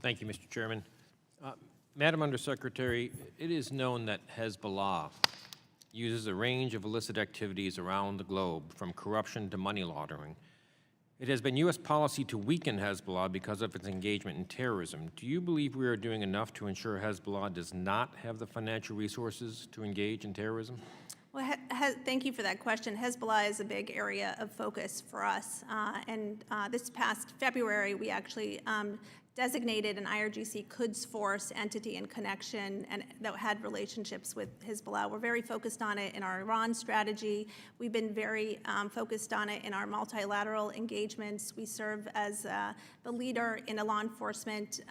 Thank you, Mr. Chairman. Madam Undersecretary, it is known that Hezbollah uses a range of illicit activities around the globe, from corruption to money laundering. It has been U.S. policy to weaken Hezbollah because of its engagement in terrorism. Do you believe we are doing enough to ensure Hezbollah does not have the financial resources to engage in terrorism? Well, thank you for that question. Hezbollah is a big area of focus for us. This past February, we actually designated an IRGC Quds Force entity in connection and that had relationships with Hezbollah. We're very focused on it in our Iran strategy. We've been very focused on it in our multilateral engagements. We serve as the leader in a law enforcement,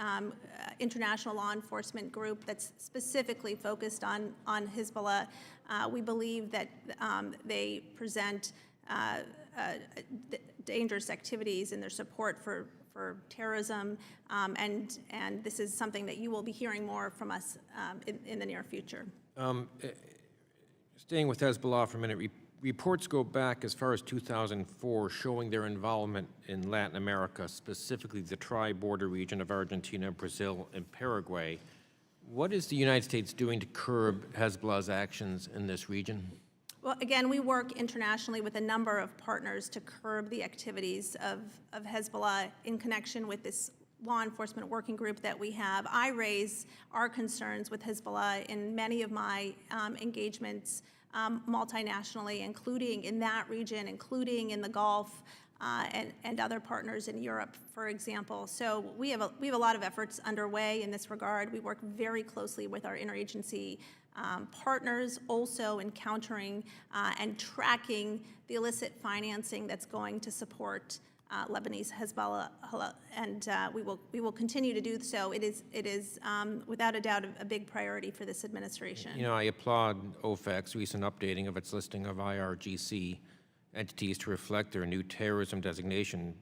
international law enforcement group that's specifically focused on Hezbollah. We believe that they present dangerous activities in their support for terrorism, and this is something that you will be hearing more from us in the near future. Staying with Hezbollah for a minute, reports go back as far as 2004 showing their involvement in Latin America, specifically the tri-border region of Argentina, Brazil, and Paraguay. What is the United States doing to curb Hezbollah's actions in this region? Well, again, we work internationally with a number of partners to curb the activities of Hezbollah in connection with this law enforcement working group that we have. I raise our concerns with Hezbollah in many of my engagements multinationally, including in that region, including in the Gulf, and other partners in Europe, for example. So we have a lot of efforts underway in this regard. We work very closely with our interagency partners, also in countering and tracking the illicit financing that's going to support Lebanese Hezbollah, and we will continue to do so. It is without a doubt a big priority for this administration. You know, I applaud OFAC's recent updating of its listing of IRGC entities to reflect their new terrorism designation,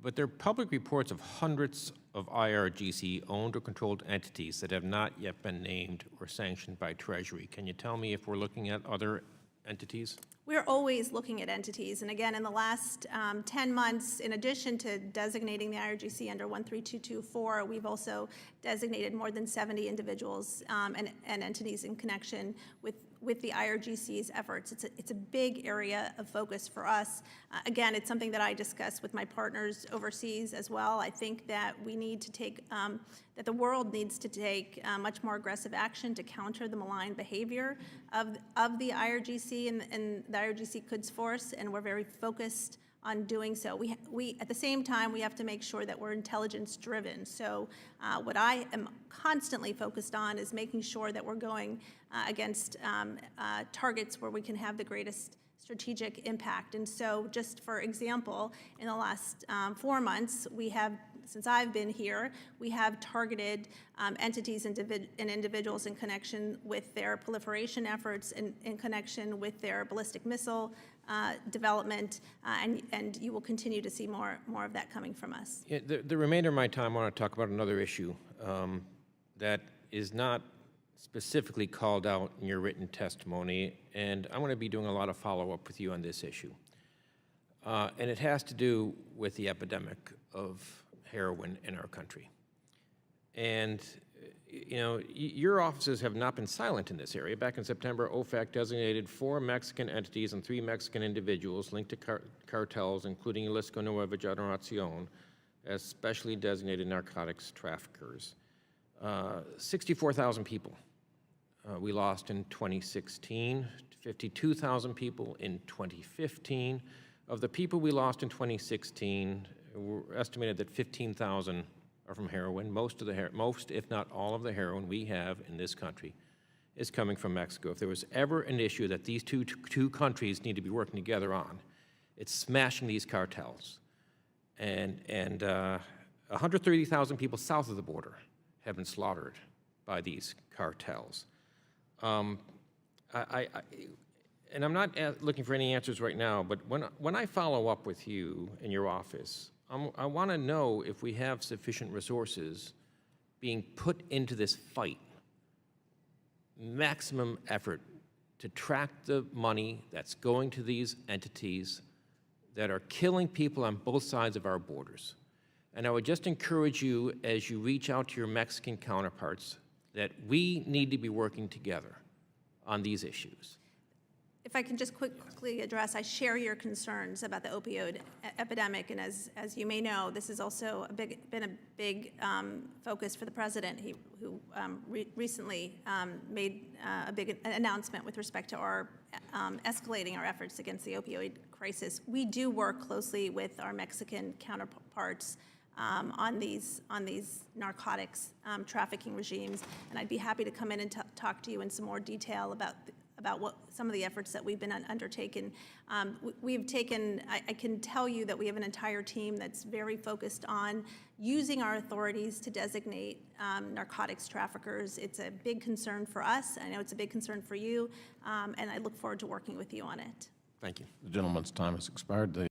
but there are public reports of hundreds of IRGC owned or controlled entities that have not yet been named or sanctioned by Treasury. Can you tell me if we're looking at other entities? We're always looking at entities, and again, in the last 10 months, in addition to designating the IRGC under 13224, we've also designated more than 70 individuals and entities in connection with the IRGC's efforts. It's a big area of focus for us. Again, it's something that I discuss with my partners overseas as well. I think that we need to take, that the world needs to take much more aggressive action to counter the malign behavior of the IRGC and the IRGC Quds Force, and we're very focused on doing so. We at the same time, we have to make sure that we're intelligence driven. So what I am constantly focused on is making sure that we're going against targets where we can have the greatest strategic impact. And so just for example, in the last 4 months, we have, since I've been here, we have targeted entities and individuals in connection with their proliferation efforts, in connection with their ballistic missile development, and you will continue to see more of that coming from us. Yeah, the remainder of my time, I want to talk about another issue that is not specifically called out in your written testimony, and I'm going to be doing a lot of follow-up with you on this issue. And it has to do with the epidemic of heroin in our country. And, you know, your offices have not been silent in this area. Back in September, OFAC designated 4 Mexican entities and 3 Mexican individuals linked to cartels, including Jalisco Nueva Generacion, as specially designated narcotics traffickers. 64,000 people we lost in 2016, 52,000 people in 2015. Of the people we lost in 2016, we're estimated that 15,000 are from heroin. Most, if not all, of the heroin we have in this country is coming from Mexico. If there was ever an issue that these two countries need to be working together on, it's smashing these cartels. And 130,000 people south of the border have been slaughtered by these cartels. And I'm not looking for any answers right now, but when I follow up with you in your office, I want to know if we have sufficient resources being put into this fight, maximum effort to track the money that's going to these entities that are killing people on both sides of our borders. And I would just encourage you, as you reach out to your Mexican counterparts, that we need to be working together on these issues. If I can just quickly address, I share your concerns about the opioid epidemic, and as you may know, this has also been a big focus for the president, who recently made a big announcement with respect to our escalating our efforts against the opioid crisis. We do work closely with our Mexican counterparts on these narcotics trafficking regimes, and I'd be happy to come in and talk to you in some more detail about what some of the efforts that we've been undertaken. We've taken, I can tell you that we have an entire team that's very focused on using our authorities to designate narcotics traffickers. It's a big concern for us. I know it's a big concern for you, and I look forward to working with you on it. Thank you. The gentleman's time has expired.